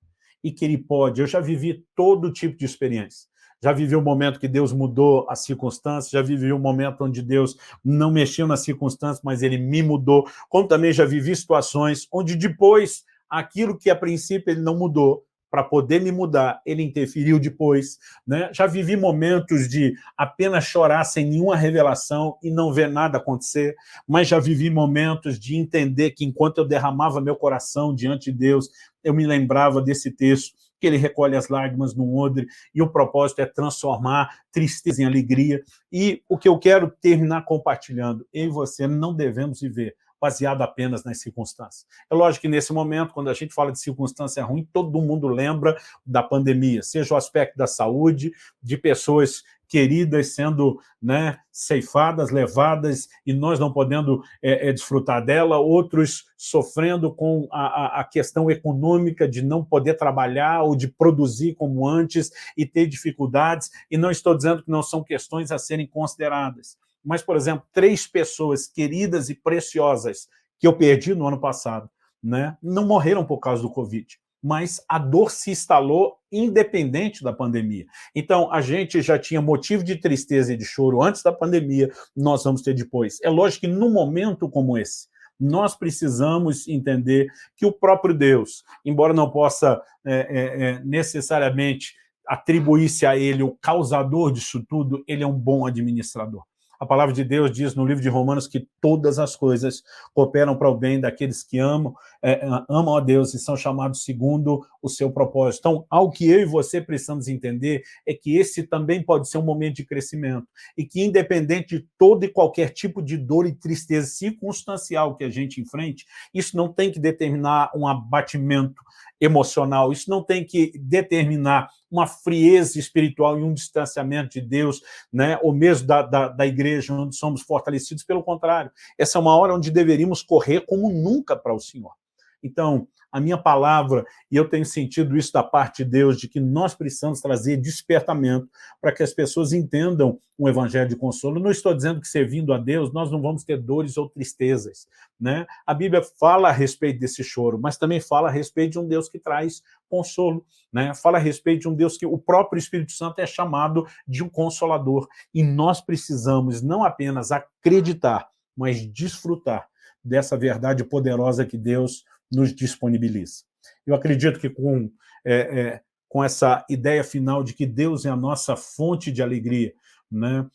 e que Ele pode. Eu já vivi todo tipo de experiência. Já vivi um momento que Deus mudou as circunstâncias, já vivi um momento onde Deus não mexeu nas circunstâncias, mas Ele me mudou, como também já vivi situações onde depois, aquilo que a princípio Ele não mudou, para poder me mudar, Ele interferiu depois, né? Já vivi momentos de apenas chorar sem nenhuma revelação e não ver nada acontecer, mas já vivi momentos de entender que enquanto eu derramava meu coração diante de Deus, eu me lembrava desse texto, que Ele recolhe as lágrimas num odre, e o propósito é transformar tristeza em alegria. E o que eu quero terminar compartilhando, eu e você não devemos viver baseado apenas nas circunstâncias. É lógico que nesse momento, quando a gente fala de circunstância ruim, todo mundo lembra da pandemia, seja o aspecto da saúde, de pessoas queridas sendo, né, ceifadas, levadas, e nós não podendo desfrutar dela, outros sofrendo com a questão econômica de não poder trabalhar ou de produzir como antes e ter dificuldades, e não estou dizendo que não são questões a serem consideradas. Mas, por exemplo, 3 pessoas queridas e preciosas que eu perdi no ano passado, né, não morreram por causa do Covid, mas a dor se instalou independente da pandemia. Então, a gente já tinha motivo de tristeza e de choro antes da pandemia, nós vamos ter depois. É lógico que num momento como esse, nós precisamos entender que o próprio Deus, embora não possa necessariamente atribuir-se a Ele o causador disso tudo, Ele é um bom administrador. A palavra de Deus diz no livro de Romanos que todas as coisas cooperam para o bem daqueles que amam a Deus e são chamados segundo o seu propósito. Então, algo que eu e você precisamos entender é que esse também pode ser um momento de crescimento e que, independente de todo e qualquer tipo de dor e tristeza circunstancial que a gente enfrente, isso não tem que determinar um abatimento emocional, isso não tem que determinar uma frieza espiritual e um distanciamento de Deus, né, ou mesmo da igreja, onde somos fortalecidos. Pelo contrário, essa é uma hora onde deveríamos correr como nunca para o Senhor. Então, a minha palavra, e eu tenho sentido isso da parte de Deus, de que nós precisamos trazer despertamento para que as pessoas entendam um evangelho de consolo. Não estou dizendo que servindo a Deus nós não vamos ter dores ou tristezas, né? A Bíblia fala a respeito desse choro, mas também fala a respeito de um Deus que traz consolo, né? Fala a respeito de um Deus que o próprio Espírito Santo é chamado de um consolador. E nós precisamos não apenas acreditar, mas desfrutar dessa verdade poderosa que Deus nos disponibiliza. Eu acredito que com essa ideia final de que Deus é a nossa fonte de alegria, né,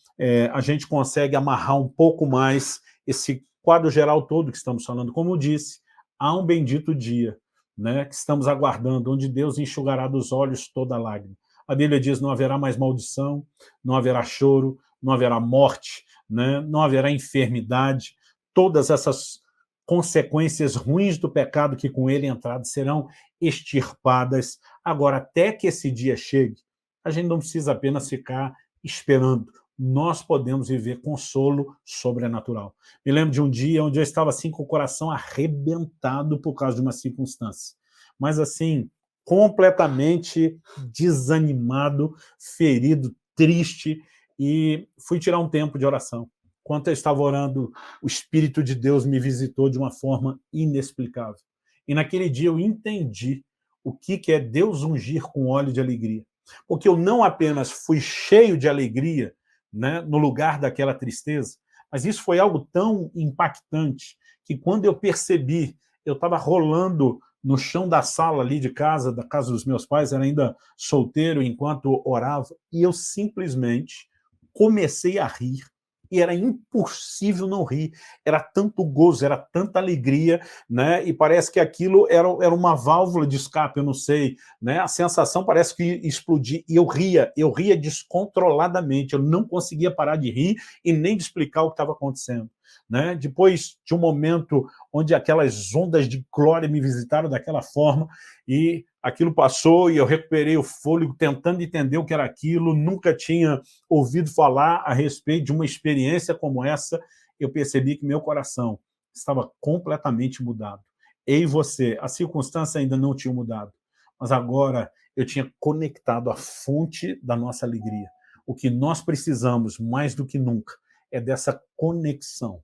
a gente consegue amarrar um pouco mais esse quadro geral todo que estamos falando. Como eu disse, há um bendito dia, né, que estamos aguardando, onde Deus enxugará dos olhos toda lágrima. A Bíblia diz, não haverá mais maldição, não haverá choro, não haverá morte, né, não haverá enfermidade, todas essas consequências ruins do pecado que com ele entrado serão extirpadas. Agora, até que esse dia chegue, a gente não precisa apenas ficar esperando. Nós podemos viver consolo sobrenatural. Me lembro de um dia onde eu estava assim com o coração arrebentado por causa de uma circunstância. Mas assim, completamente desanimado, ferido, triste, e fui tirar um tempo de oração. Enquanto eu estava orando, o Espírito de Deus me visitou de uma forma inexplicável. E naquele dia eu entendi o que é Deus ungir com óleo de alegria. Porque eu não apenas fui cheio de alegria, né, no lugar daquela tristeza, mas isso foi algo tão impactante que quando eu percebi, eu estava rolando no chão da sala ali de casa, da casa dos meus pais, era ainda solteiro enquanto orava, e eu simplesmente comecei a rir e era impossível não rir. Era tanto gozo, era tanta alegria, né? E parece que aquilo era uma válvula de escape, eu não sei, né? A sensação parece que ia explodir, e eu ria descontroladamente, eu não conseguia parar de rir e nem de explicar o que estava acontecendo. Né? Depois de um momento onde aquelas ondas de glória me visitaram daquela forma, e aquilo passou e eu recuperei o fôlego tentando entender o que era aquilo, nunca tinha ouvido falar a respeito de uma experiência como essa, eu percebi que meu coração estava completamente mudado. Eu e você, a circunstância ainda não tinha mudado, mas agora eu tinha conectado a fonte da nossa alegria. O que nós precisamos, mais do que nunca, é dessa conexão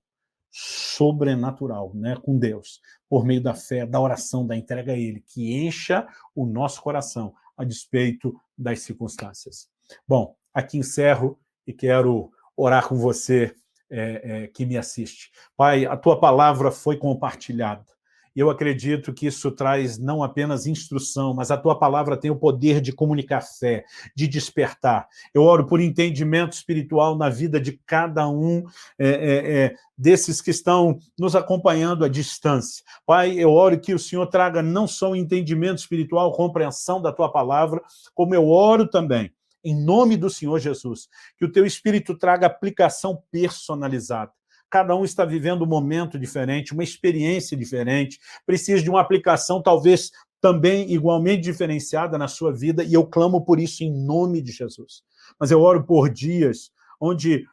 sobrenatural, né, com Deus, por meio da fé, da oração, da entrega a Ele, que encha o nosso coração a despeito das circunstâncias. Bom, aqui encerro e quero orar com você que me assiste. Pai, a Tua palavra foi compartilhada. E eu acredito que isso traz não apenas instrução, mas a Tua palavra tem o poder de comunicar fé, de despertar. Eu oro por entendimento espiritual na vida de cada um desses que estão nos acompanhando à distância. Pai, eu oro que o Senhor traga não só o entendimento espiritual, compreensão da Tua palavra, como eu oro também, em nome do Senhor Jesus, que o Teu Espírito traga aplicação personalizada. Cada um está vivendo um momento diferente, uma experiência diferente, precisa de uma aplicação talvez também igualmente diferenciada na sua vida, e eu clamo por isso em nome de Jesus. Mas eu oro por dias onde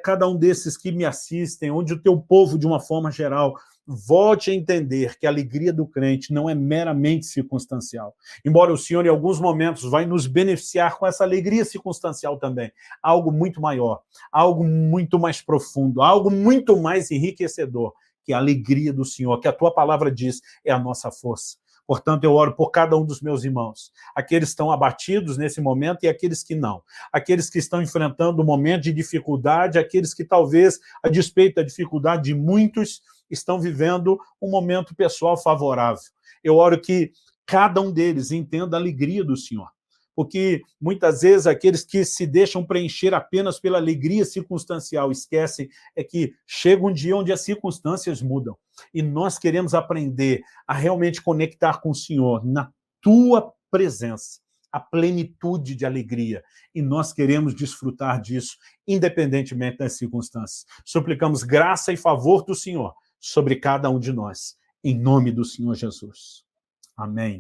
cada um desses que me assistem, onde o teu povo, de uma forma geral, volte a entender que a alegria do crente não é meramente circunstancial. Embora o Senhor, em alguns momentos, vai nos beneficiar com essa alegria circunstancial também. Algo muito maior, algo muito mais profundo, algo muito mais enriquecedor, que a alegria do Senhor, que a tua palavra diz, é a nossa força. Portanto, eu oro por cada um dos meus irmãos, aqueles que estão abatidos nesse momento e aqueles que não, aqueles que estão enfrentando um momento de dificuldade, aqueles que talvez, a despeito da dificuldade de muitos, estão vivendo um momento pessoal favorável. Eu oro que cada um deles entenda a alegria do Senhor, porque muitas vezes aqueles que se deixam preencher apenas pela alegria circunstancial esquecem que chega um dia onde as circunstâncias mudam, e nós queremos aprender a realmente conectar com o Senhor na tua presença, a plenitude de alegria, e nós queremos desfrutar disso, independentemente das circunstâncias. Suplicamos graça e favor do Senhor sobre cada um de nós, em nome do Senhor Jesus. Amém.